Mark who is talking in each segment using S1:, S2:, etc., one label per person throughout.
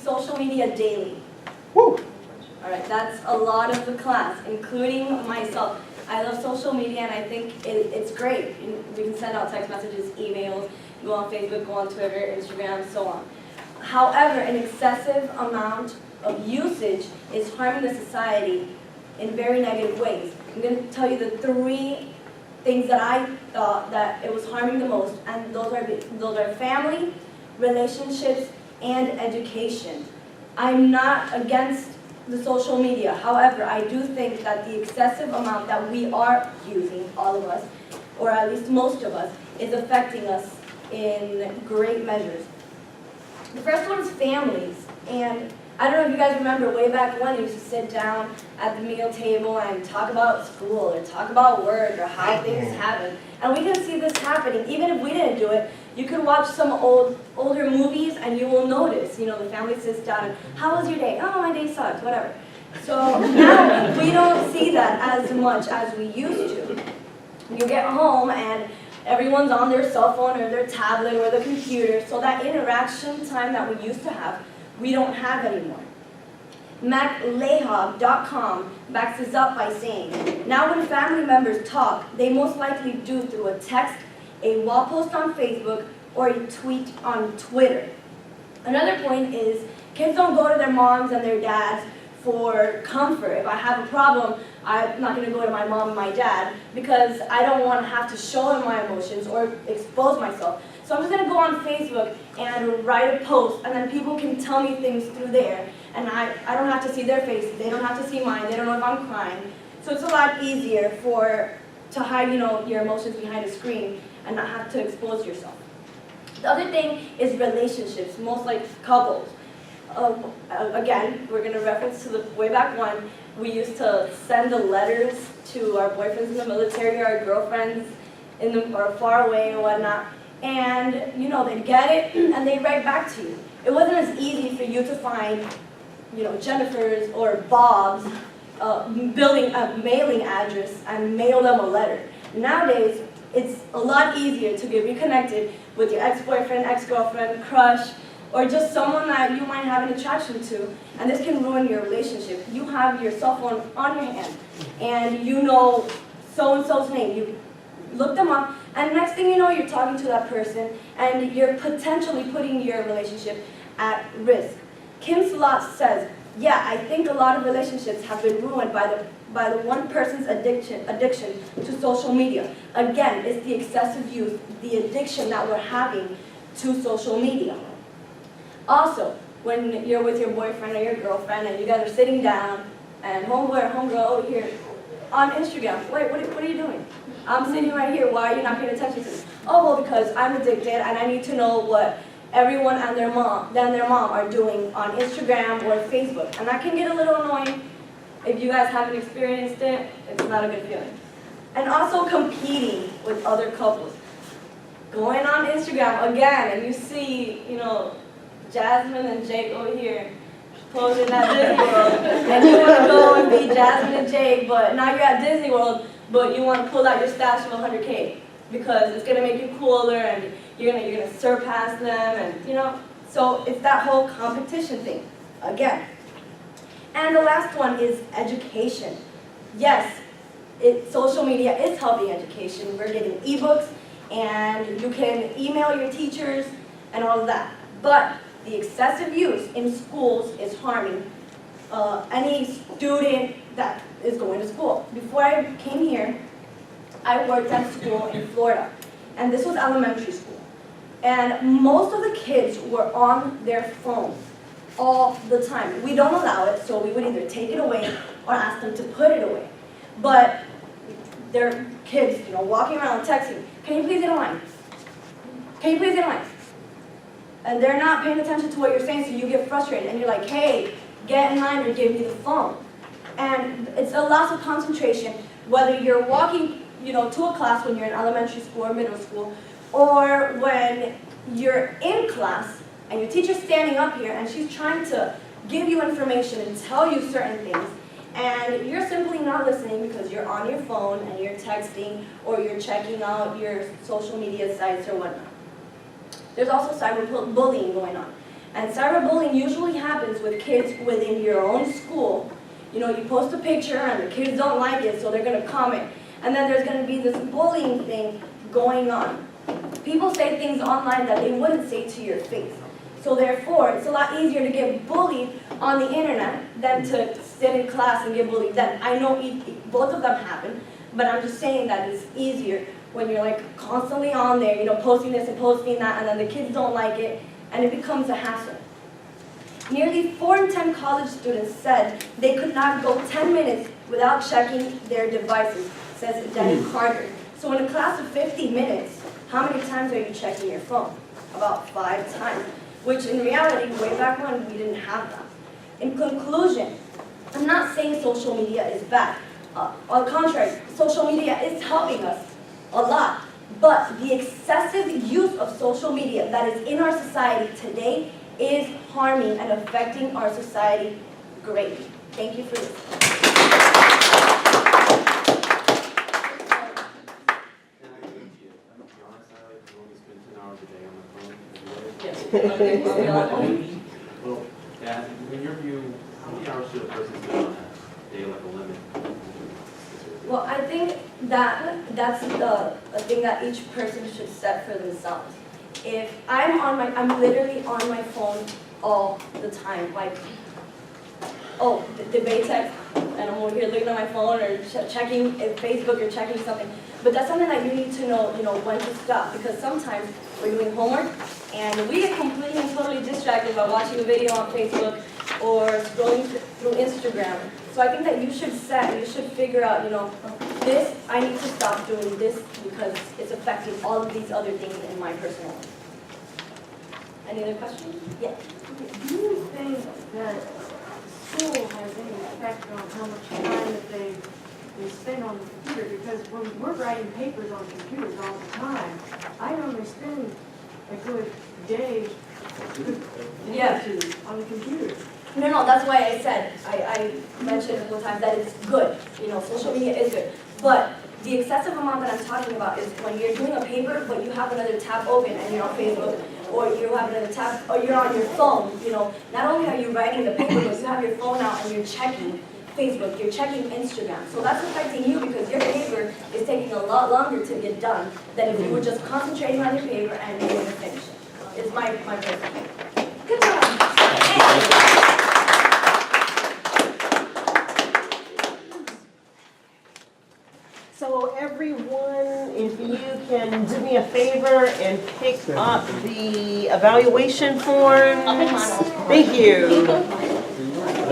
S1: social media daily?
S2: Woo!
S1: All right, that's a lot of the class, including myself. I love social media, and I think it's great. We can send out text messages, emails, go on Facebook, go on Twitter, Instagram, so on. However, an excessive amount of usage is harming the society in very negative ways. I'm going to tell you the 3 things that I thought that it was harming the most, and those are family, relationships, and education. I'm not against the social media. However, I do think that the excessive amount that we are using, all of us, or at least most of us, is affecting us in great measures. The first one is families, and I don't know if you guys remember way back when you used to sit down at the meal table and talk about school or talk about work or how things happen. And we can see this happening. Even if we didn't do it, you could watch some older movies and you will notice, the family sits down and, how was your day? Oh, my day sucked, whatever. So now we don't see that as much as we used to. You get home and everyone's on their cell phone or their tablet or the computer, so that interaction time that we used to have, we don't have anymore. MacLehab.com backs this up by saying, now when family members talk, they most likely do through a text, a wall post on Facebook, or a tweet on Twitter. Another point is, kids don't go to their moms and their dads for comfort. If I have a problem, I'm not going to go to my mom and my dad because I don't want to have to show them my emotions or expose myself. So I'm just going to go on Facebook and write a post, and then people can tell me things through there, and I don't have to see their faces, they don't have to see mine, they don't know if I'm crying. So it's a lot easier to hide your emotions behind a screen and not have to expose yourself. The other thing is relationships, most like couples. Again, we're going to reference to the way back when we used to send the letters to our boyfriends in the military, our girlfriends or far away and whatnot. And they'd get it and they'd write back to you. It wasn't as easy for you to find, Jennifer's or Bob's mailing address and mail them a letter. Nowadays, it's a lot easier to get reconnected with your ex-boyfriend, ex-girlfriend, crush, or just someone that you might have an attraction to, and this can ruin your relationship. You have your cell phone on your hand, and you know so-and-so's name. You look them up, and next thing you know, you're talking to that person, and you're potentially putting your relationship at risk. Kim Slot says, yeah, I think a lot of relationships have been ruined by the one person's addiction to social media. Again, it's the excessive use, the addiction that we're having to social media. Also, when you're with your boyfriend or your girlfriend and you guys are sitting down and homeboy or homegirl over here on Instagram, wait, what are you doing? I'm sitting right here, why are you not paying attention to me? Oh, well, because I'm addicted and I need to know what everyone and their mom are doing on Instagram or Facebook. And that can get a little annoying. If you guys haven't experienced it, it's not a good feeling. And also competing with other couples. Going on Instagram again and you see, Jasmine and Jake over here posing at Disney World, and you want to go and be Jasmine and Jake, but now you're at Disney World, but you want to pull out your stash of 100K because it's going to make you cooler and you're gonna surpass them, and so it's that whole competition thing again. And the last one is education. Yes, social media is helping education. We're getting ebooks, and you can email your teachers and all of that, but the excessive use in schools is harming any student that is going to school. Before I came here, I worked at school in Florida, and this was elementary school. And most of the kids were on their phones all the time. We don't allow it, so we would either take it away or ask them to put it away. But they're kids, walking around texting, can you please get in line? Can you please get in line? And they're not paying attention to what you're saying, so you get frustrated. And you're like, hey, get in line or give me the phone. And it's a loss of concentration, whether you're walking to a class when you're in elementary school or middle school, or when you're in class and your teacher's standing up here and she's trying to give you information and tell you certain things, and you're simply not listening because you're on your phone and you're texting or you're checking out your social media sites or whatnot. There's also cyberbullying going on. And cyberbullying usually happens with kids within your own school. You know, you post a picture and the kids don't like it, so they're going to comment. And then there's going to be this bullying thing going on. People say things online that they wouldn't say to your face. So therefore, it's a lot easier to get bullied on the internet than to sit in class and get bullied. Then I know both of them happen, but I'm just saying that it's easier when you're like constantly on there, you know, posting this and posting that, and then the kids don't like it, and it becomes a hassle. Nearly 4 in 10 college students said they could not go 10 minutes without checking their devices, says Dennis Carter. So in a class of 50 minutes, how many times are you checking your phone? About 5 times, which in reality, way back when, we didn't have that. In conclusion, I'm not saying social media is bad. On the contrary, social media is helping us a lot. But the excessive use of social media that is in our society today is harming and affecting our society greatly. Thank you for listening.
S2: Well, yeah, in your view, how many hours should a person spend on a day, like a limit?
S1: Well, I think that's a thing that each person should set for themselves. If I'm literally on my phone all the time, like, oh, debate text, and I'm over here looking at my phone or checking Facebook or checking something. But that's something that you need to know, when to stop, because sometimes we're doing homework and we get completely and totally distracted by watching a video on Facebook or scrolling through Instagram. So I think that you should figure out, this, I need to stop doing this because it's affecting all of these other things in my personal life. Any other questions? Yeah.
S3: Do you think that school has any effect on how much time that they spend on the computer? Because when we're writing papers on computers all the time, I only spend a good day
S1: Yeah.
S3: or two on the computer.
S1: No, that's why I said, I mentioned a couple times that it's good. Social media is good. But the excessive amount that I'm talking about is when you're doing a paper, but you have another tab open and you're on Facebook, or you have another tab, or you're on your phone. Not only are you writing the paper, but you have your phone out and you're checking Facebook, you're checking Instagram. So that's affecting you because your paper is taking a lot longer to get done than if you were just concentrating on your paper and you were to finish it. It's my personal opinion. Good job.
S4: So everyone, if you can do me a favor and pick up the evaluation forms. Thank you.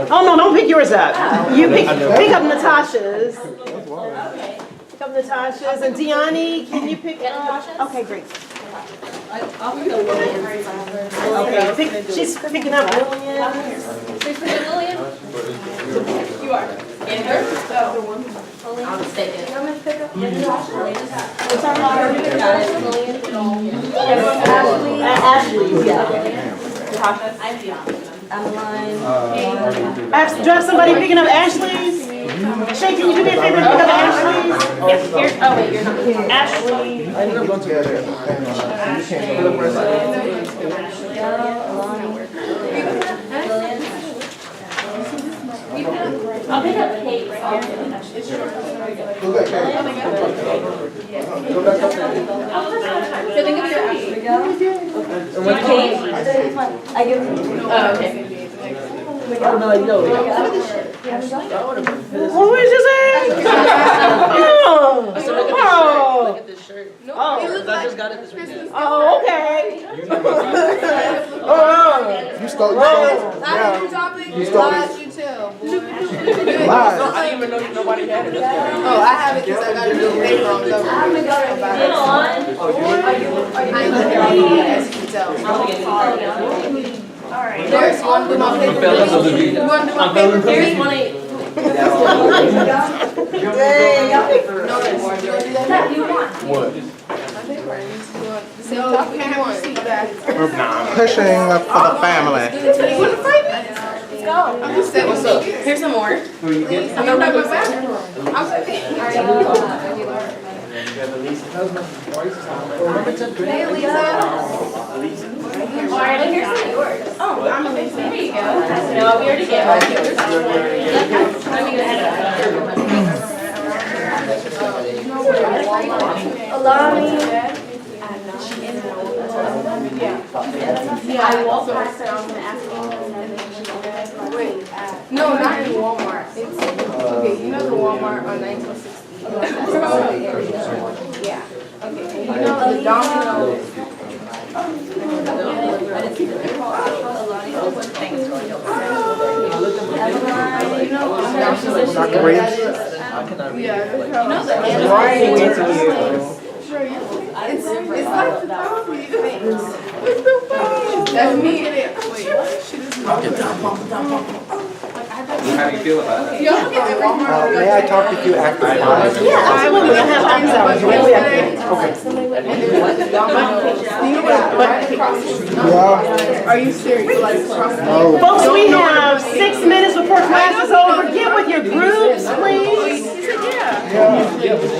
S4: Oh, no, don't pick yours up. You pick up Natasha's. Pick up Natasha's. And Deani, can you pick up? Okay, great.
S5: I'll pick up Lillian.
S4: Okay, she's picking up Lillian.
S5: Who's picking Lillian? You are. And her? I'll just take it.
S1: I'm going to pick up Lillian.
S5: What's our motto? Got it. Lillian.
S4: Ashley, yeah.
S5: I'm Deanna.
S1: Adeline.
S4: Do I have somebody picking up Ashley's? Shay, can you do me a favor and pick up Ashley's?
S5: Yes, here. Oh, wait, you're not.
S4: Ashley.
S6: I ended up going together.
S5: I'll pick up Kate right here.
S6: Go back there. Go back up there.
S5: So think of your Ashley. Kate?
S1: I give it to you.
S5: Oh, okay.
S4: Oh, no, yo. What was you saying? Oh.
S5: Look at this shirt.
S4: Oh.
S5: I just got it this weekend.
S4: Oh, okay. Oh.
S6: You stole.
S7: That's your topic.
S6: You stole
S7: Lies
S6: it.
S7: you tell.
S6: Lies.
S7: I didn't even know nobody had it. Oh, I have it because I got it in the paper on the
S1: I haven't got it.
S7: as you can tell. There's one to do my paper. You want to do my paper?
S5: Here's 1-8.
S1: You want?
S6: What?
S7: My paper. You want the same topic you want?
S6: Pushing for the family.
S7: You want to fight me? Let's go. I'm just saying what's up.
S5: Here's some more.
S7: Please. I'm not my bathroom. I'm saying. Hey, Lisa.
S5: here's not yours.
S1: Oh,
S5: I'm a big fan. There you go. No, we already gave ours. Let me go ahead.
S1: allow me.
S7: Yeah, I walked past her, I was gonna ask her, and then she wait, no, not in Walmart, it's, okay, you know the Walmart on 1960? Yeah, okay, and you know the Domino's.
S6: Dr. Williams?
S4: Why are you answering you?
S7: It's like the coffee. That's me in it. Wait, she doesn't.
S2: How do you feel about that?
S7: Y'all look at Walmart.
S6: May I talk with you after?
S4: Yeah, absolutely, I have office hours, really,
S6: Okay. Yeah.
S7: Are you serious? Like, across the-
S6: No.
S4: Folks, we have 6 minutes before class is over. Get with your groups, please.
S7: Yeah.